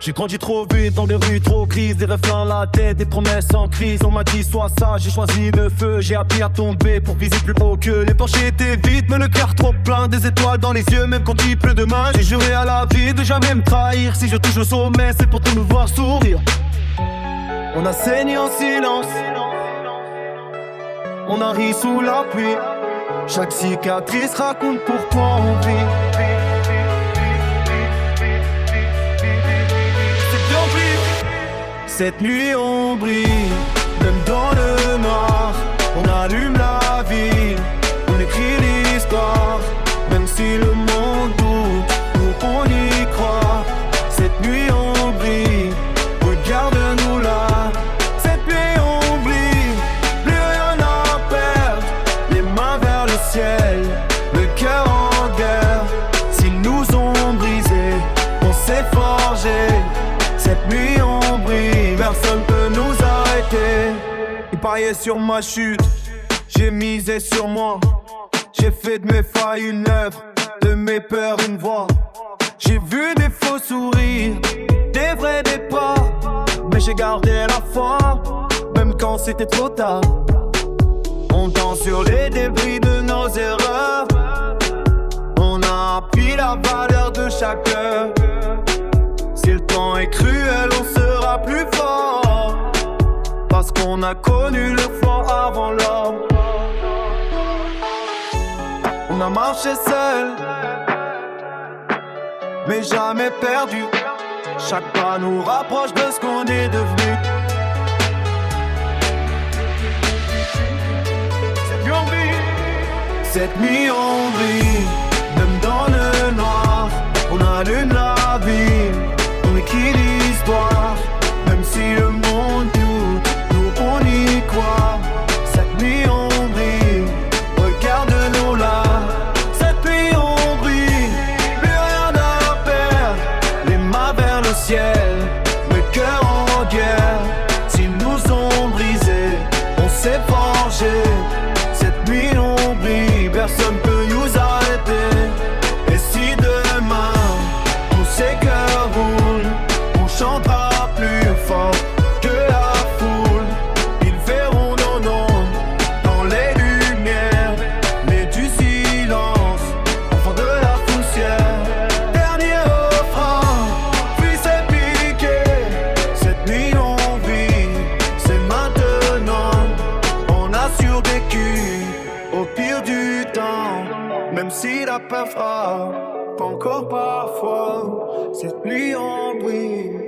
J'ai grandi trop vite dans des rues trop grises, des rêves plein la tête, des promesses en crise. On m'a dit sois sage, j'ai choisi le feu. J'ai appris à tomber pour viser plus haut que les planchers étaient vides, mais le cœur trop plein, des étoiles dans les yeux, même quand il pleut demain. J'ai juré à la vie de jamais me trahir. Si je touche au sommet, c'est pour te me voir sourire. On a saigné en silence, on a ri sous la pluie. Chaque cicatrice raconte pourquoi on vit. Cette nuit on brille, même dans le noir. On allume la ville, on écrit l'histoire. Même si le monde doute, nous on y croit. Cette nuit on brille, regarde-nous là. Cette nuit on brille, plus rien à perdre. Les mains vers le ciel, le cœur en guerre. S'ils nous ont brisés, on s'est forgé. Cette nuit on brille, personne peut nous arrêter. Ils pariaient sur ma chute, j'ai misé sur moi. J'ai fait de mes failles une œuvre, de mes peurs une voix. J'ai vu des faux sourires, des vrais départs, mais j'ai gardé la foi, même quand c'était trop tard. On danse sur les débris de nos erreurs. On a appris la valeur de chaque heure. Si le temps est cruel, on sera plus fort, parce qu'on a connu le froid avant l'homme. On a marché seul, mais jamais perdu. Chaque pas nous rapproche de ce qu'on est devenu. Cette nuit on brille, même dans le noir. On allume la ville, on écrit l'histoire. Même si le monde doute, nous on y croit. Cette nuit on brille, regarde-nous là. Cette nuit on brille, plus rien à perdre. Les mains vers le ciel, le cœur en guerre. S'ils nous ont brisés, on s'est forgé. Cette nuit on brille, personne peut nous arrêter. Et si demain tous ces cœurs roulent, on chantera plus fort que la foule. Ils verront nos noms dans les lumières, mais du silence, enfant de la poussière. Dernier refrain, puis c'est piqué. Cette nuit on vit, c'est maintenant. On a survécu au pire du temps, même si la peur frappe encore parfois. Cette nuit on brille.